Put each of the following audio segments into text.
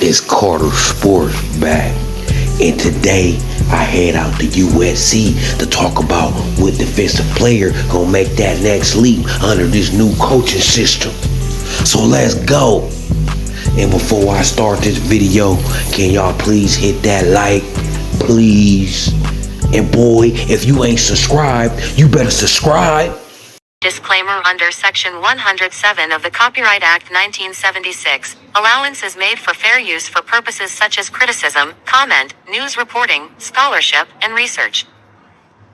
It's Carter Sports back. And today I head out to USC to talk about what defensive player gonna make that next leap under this new coaching system. So let's go. And before I start this video, can y'all please hit that like, please? And boy, if you ain't subscribed, you better subscribe. Disclaimer: under Section 107 of the Copyright Act 1976, allowance is made for fair use for purposes such as criticism, comment, news reporting, scholarship, and research.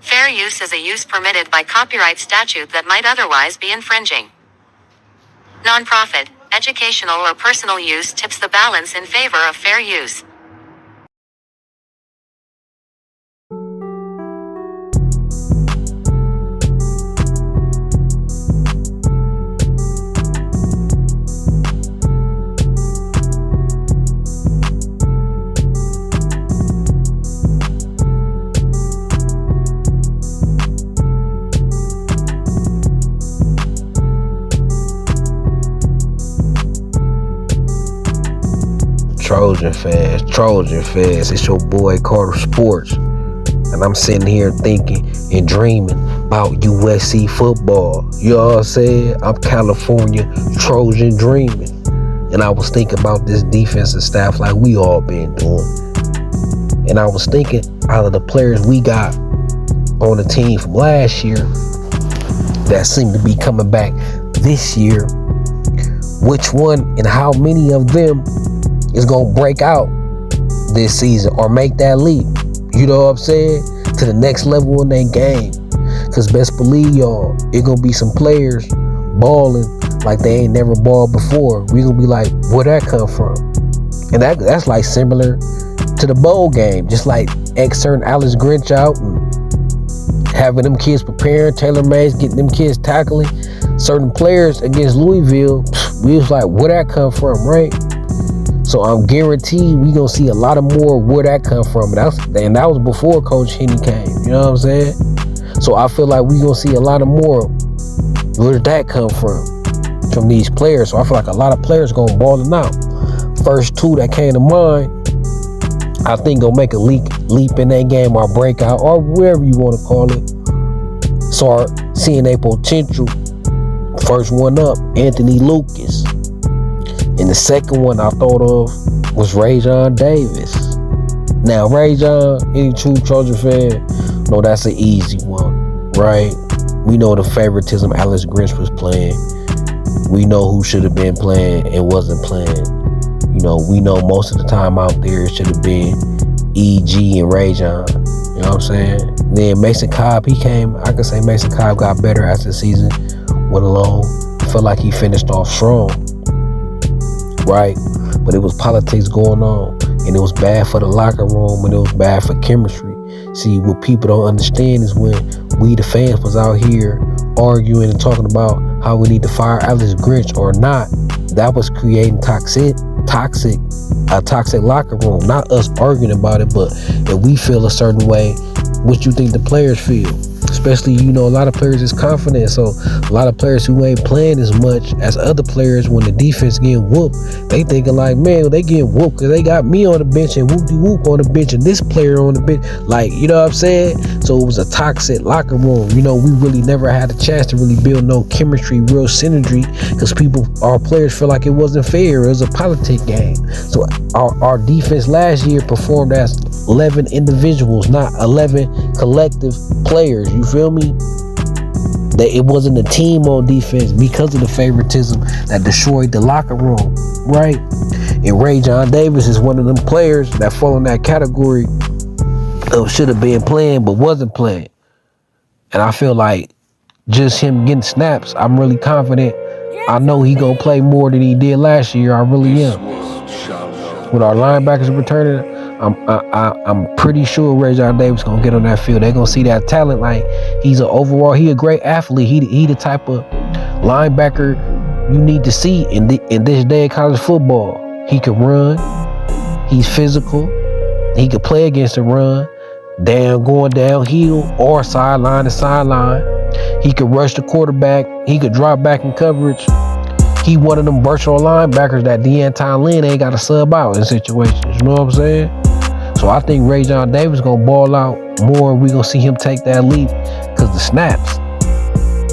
Fair use is a use permitted by copyright statute that might otherwise be infringing. Nonprofit, educational, or personal use tips the balance in favor of fair use. Trojan fans, it's your boy Carter Sports, and I'm sitting here thinking and dreaming about USC football. You know what I'm saying? I'm California Trojan dreaming, and I was thinking about this defensive staff like we all been doing, and I was thinking out of the players we got on the team from last year that seem to be coming back this year, which one and how many of them is gonna break out this season or make that leap, you know what I'm saying, to the next level in their game. Cause best believe y'all, it gonna be some players balling like they ain't never balled before. We gonna be like, where that come from? And that's like similar to the bowl game, just like exerting Alex Grinch out and having them kids preparing, Taylor Mays getting them kids tackling certain players against Louisville. We was like, where that come from, right? So I'm guaranteed we gonna see a lot of more where that come from. And that was before Coach Henny came, you know what I'm saying? So I feel like we gonna see a lot of more where did that come from these players. So I feel like a lot of players gonna balling out. First two that came to mind, I think gonna make a leap in that game or breakout or whatever you wanna call it. Start seeing their potential. First one up, Anthony Lucas. And the second one I thought of was Rayjon Davis. Now, Rayjon, any true Trojan fan, know that's an easy one, right? We know the favoritism Alex Grinch was playing. We know who should have been playing and wasn't playing. You know, we know most of the time out there it should have been EG and Rayjon. You know what I'm saying? Then Mason Cobb, he came. I can say Mason Cobb got better as the season went along. I felt like he finished off strong. Right, but it was politics going on, and it was bad for the locker room, and it was bad for chemistry. See, what people don't understand is when we the fans was out here arguing and talking about how we need to fire Alex Grinch or not, that was creating toxic locker room. Not us arguing about it, but if we feel a certain way, what you think the players feel? Especially, you know, a lot of players is confident, so a lot of players who ain't playing as much as other players, when the defense getting whooped, they thinking like, man, they getting whooped because they got me on the bench and whoop-de-whoop on the bench and this player on the bench, like, you know what I'm saying? So it was a toxic locker room. You know, we really never had a chance to really build no chemistry, real synergy, because our players feel like it wasn't fair. It was a politic game. So our defense last year performed as 11 individuals, not 11 collective players. You feel me? That it wasn't a team on defense because of the favoritism that destroyed the locker room, right? And Rayjon Davis is one of them players that fall in that category of should have been playing but wasn't playing. And I feel like just him getting snaps, I'm really confident. I know he gonna play more than he did last year. I really am. With our linebackers returning, I'm pretty sure Rayjon Davis gonna get on that field. They're gonna see that talent. Like, he a great athlete. He the type of linebacker you need to see in this day of college football. He can run. He's physical. He can play against the run, going downhill or sideline to sideline. He could rush the quarterback. He could drop back in coverage. he one of them virtual linebackers that Deanton Lynn ain't got to sub out in situations. You know what I'm saying? So I think Rayjon Davis gonna ball out more. We gonna see him take that leap because the snaps.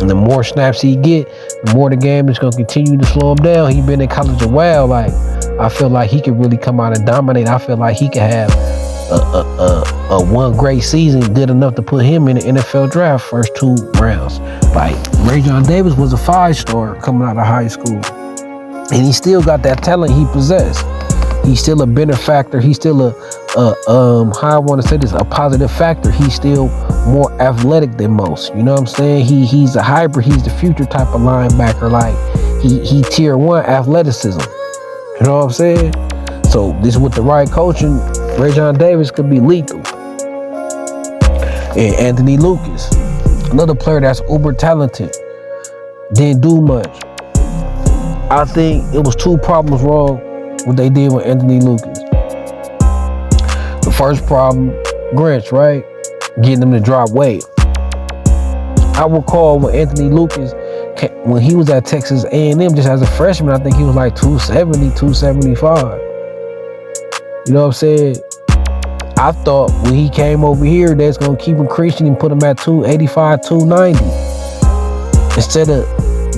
And the more snaps he get, the more the game is gonna continue to slow him down. He been in college a while. Like, I feel like he could really come out and dominate. I feel like he could have a one great season good enough to put him in the NFL draft first 2 rounds. Like, Rayjon Davis was a 5-star coming out of high school. And he still got that talent he possessed. He's still a benefactor. He's still how I want to say this, a positive factor. He's still more athletic than most. You know what I'm saying? He's a hybrid. He's the future type of linebacker. Like, he tier 1 athleticism. You know what I'm saying? So this with the right coaching, Rayjon Davis could be lethal. And Anthony Lucas, another player that's uber talented, didn't do much. I think it was 2 problems wrong what they did with Anthony Lucas. The first problem, Grinch, right? Getting him to drop weight. I recall when Anthony Lucas, when he was at Texas A&M just as a freshman, I think he was like 270, 275. You know what I'm saying? I thought when he came over here, that's going to keep increasing and put him at 285, 290. Instead of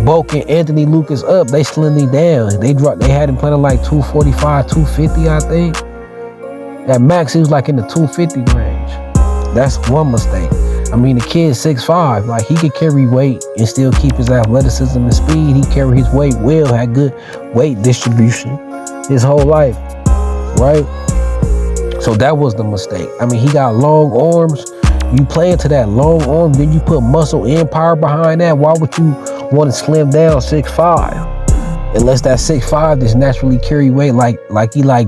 bulking Anthony Lucas up, they slimmed him down. They had him playing like 245, 250, I think. At max, he was like in the 250 range. That's one mistake. I mean, the kid's 6'5". Like, he could carry weight and still keep his athleticism and speed. He carried his weight well, had good weight distribution his whole life, right? So that was the mistake. I mean, he got long arms. You play into that long arm, then you put muscle and power behind that. Why would you want to slim down 6'5"? Unless that 6'5" just naturally carry weight like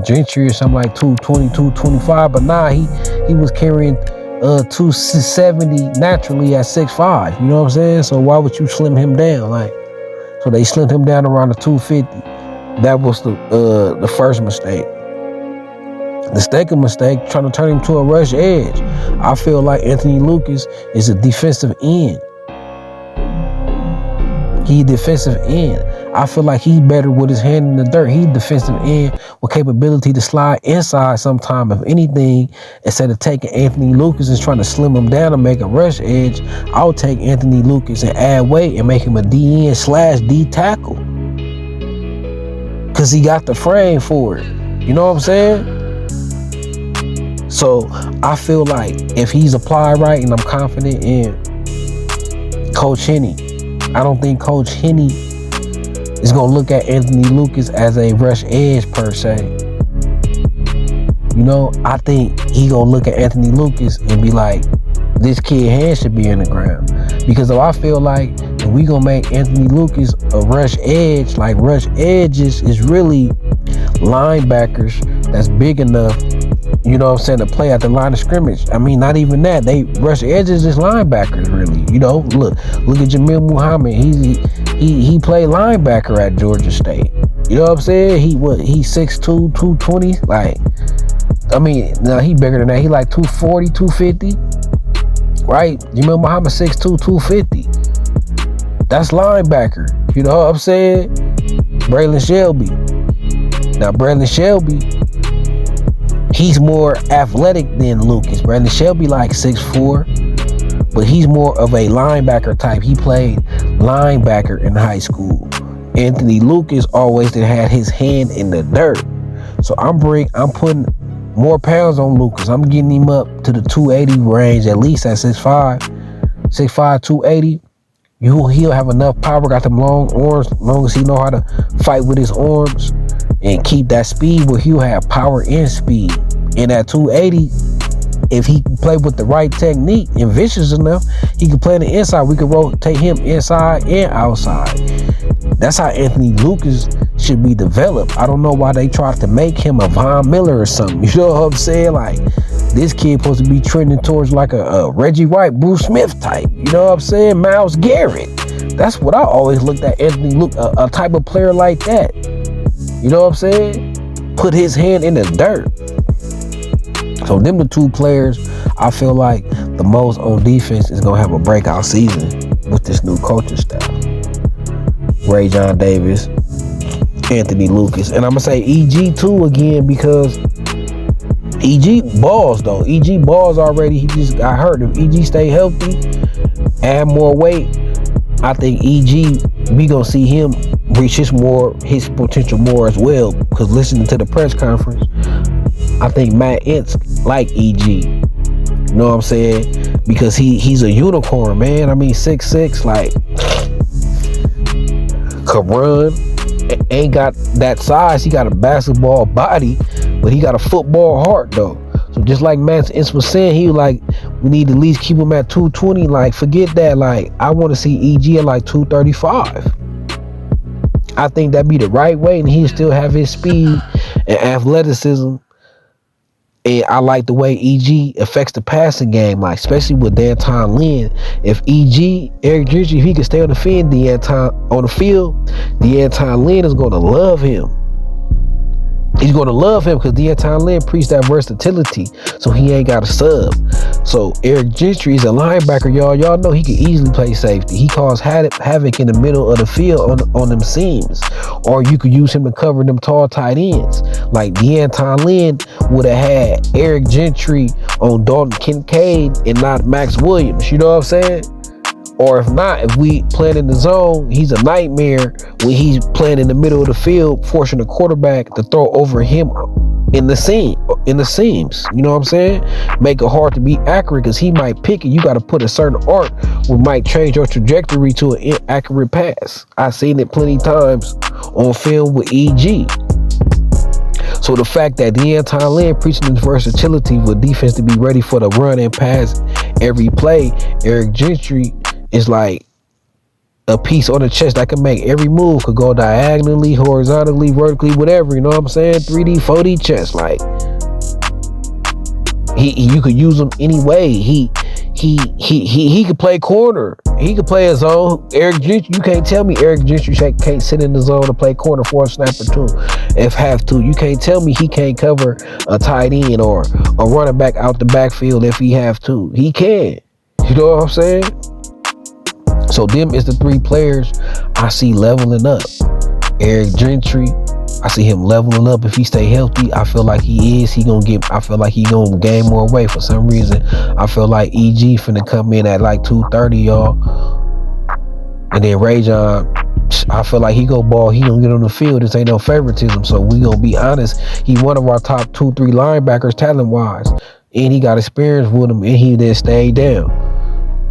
Gentry or something like 220, 225. But nah, he was carrying 270 naturally at 6'5". You know what I'm saying? So why would you slim him down? Like, so they slimmed him down around the 250. That was the first mistake. The second mistake, trying to turn him to a rush edge. I feel like Anthony Lucas is a defensive end. He defensive end. I feel like he's better with his hand in the dirt. He's defensive end with capability to slide inside sometime. If anything, instead of taking Anthony Lucas and trying to slim him down and make a rush edge, I'll take Anthony Lucas and add weight and make him a DN/D tackle. Because he got the frame for it. You know what I'm saying? So I feel like if he's applied right, and I'm confident in Coach Henney, I don't think Coach Henney is going to look at Anthony Lucas as a rush edge per se. You know, I think he going to look at Anthony Lucas and be like, this kid hand should be in the ground. Because I feel like if we going to make Anthony Lucas a rush edge, like rush edges is really linebackers that's big enough, you know what I'm saying, to play at the line of scrimmage. I mean, not even that. They rush edges is linebackers, really. You know, look at Jamil Muhammad. He played linebacker at Georgia State. You know what I'm saying? He's 6'2", 220. Like, I mean, now he bigger than that. He like 240, 250. Right? Jamil Muhammad 6'2", 250. That's linebacker. You know what I'm saying? Braylon Shelby. Now, Braylon Shelby, he's more athletic than Lucas. Brandon Shelby like 6'4", but he's more of a linebacker type. He played linebacker in high school. Anthony Lucas always had his hand in the dirt. So I'm putting more pounds on Lucas. I'm getting him up to the 280 range, at least at 6'5", 280. He'll have enough power, got them long arms, as long as he know how to fight with his arms and keep that speed where he'll have power and speed. And at 280, if he can play with the right technique and vicious enough, he can play on the inside. We can rotate him inside and outside. That's how Anthony Lucas should be developed. I don't know why they tried to make him a Von Miller or something. You know what I'm saying? Like, this kid supposed to be trending towards like a Reggie White, Bruce Smith type. You know what I'm saying? Myles Garrett. That's what I always looked at Anthony Lucas, a type of player like that. You know what I'm saying? Put his hand in the dirt. So them the 2 players I feel like the most on defense is going to have a breakout season with this new coaching staff. Rayjon Davis Anthony Lucas. And I'm going to say EG too again because EG balls though. EG balls already. He just got hurt. If EG stay healthy, add more weight, I think EG, we gonna see him reach his potential more as well. Because listening to the press conference, I think Matt Ince like EG. You know what I'm saying? Because he's a unicorn, man. I mean, 6'6", like, could run. Ain't got that size. He got a basketball body, but he got a football heart though. So just like Matt Ince was saying, he was like, we need to at least keep him at 220. Like, forget that. Like, I want to see EG at like 235. I think that'd be the right way, and he'll still have his speed and athleticism. And I like the way EG affects the passing game, like especially with D'Anton Lynn. If Eric Gentry, if he can stay on the field, D'Anton Lynn is gonna love him. He's gonna love him because D'Anton Lynn preached that versatility, so he ain't got a sub. So Eric Gentry is a linebacker, y'all. Y'all know he can easily play safety. He caused havoc in the middle of the field on them seams, or you could use him to cover them tall tight ends. Like D'Anton Lynn would have had Eric Gentry on Dalton Kincaid and not Max Williams. You know what I'm saying? Or if not, if we playing in the zone, he's a nightmare when he's playing in the middle of the field, forcing the quarterback to throw over him in the seams. You know what I'm saying? Make it hard to be accurate because he might pick it. You got to put a certain arc which might change your trajectory to an inaccurate pass. I've seen it plenty times on film with EG. So the fact that D'Anton Lynn preaching his versatility with defense to be ready for the run and pass every play, Eric Gentry is like a piece on the chest that can make every move, could go diagonally, horizontally, vertically, whatever, you know what I'm saying? 3D, 4D chess. Like you could use him any way. He could play corner. He could play a zone. Eric Gentry, you can't tell me Eric Gentry can't sit in the zone to play corner for a snap or two if have to. You can't tell me he can't cover a tight end or a running back out the backfield if he have to. He can. You know what I'm saying? So them is the three players I see leveling up. Eric Gentry, I see him leveling up if he stay healthy. I feel like he is. I feel like he gonna gain more weight for some reason. I feel like EG finna come in at like 230, y'all. And then Rayjon, I feel like he go ball. He gonna get on the field. This ain't no favoritism. So we gonna be honest. He one of our top 2-3 linebackers talent wise, and he got experience with him, and he didn't stay down.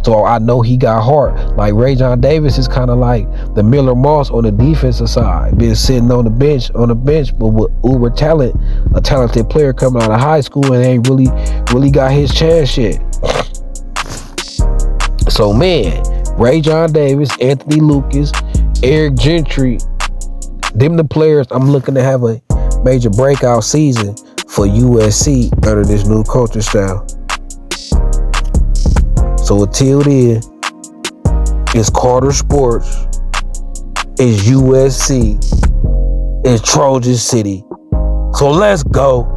So I know he got heart. Like Rayjon Davis is kind of like the Miller Moss on the defensive side, been sitting on the bench, but with uber talent, a talented player coming out of high school and ain't really got his chance yet. So man, Rayjon Davis, Anthony Lucas, Eric Gentry, them the players I'm looking to have a major breakout season for USC under this new coaching style. So until then, it's Carter Sports, it's USC, it's Trojan City. So let's go.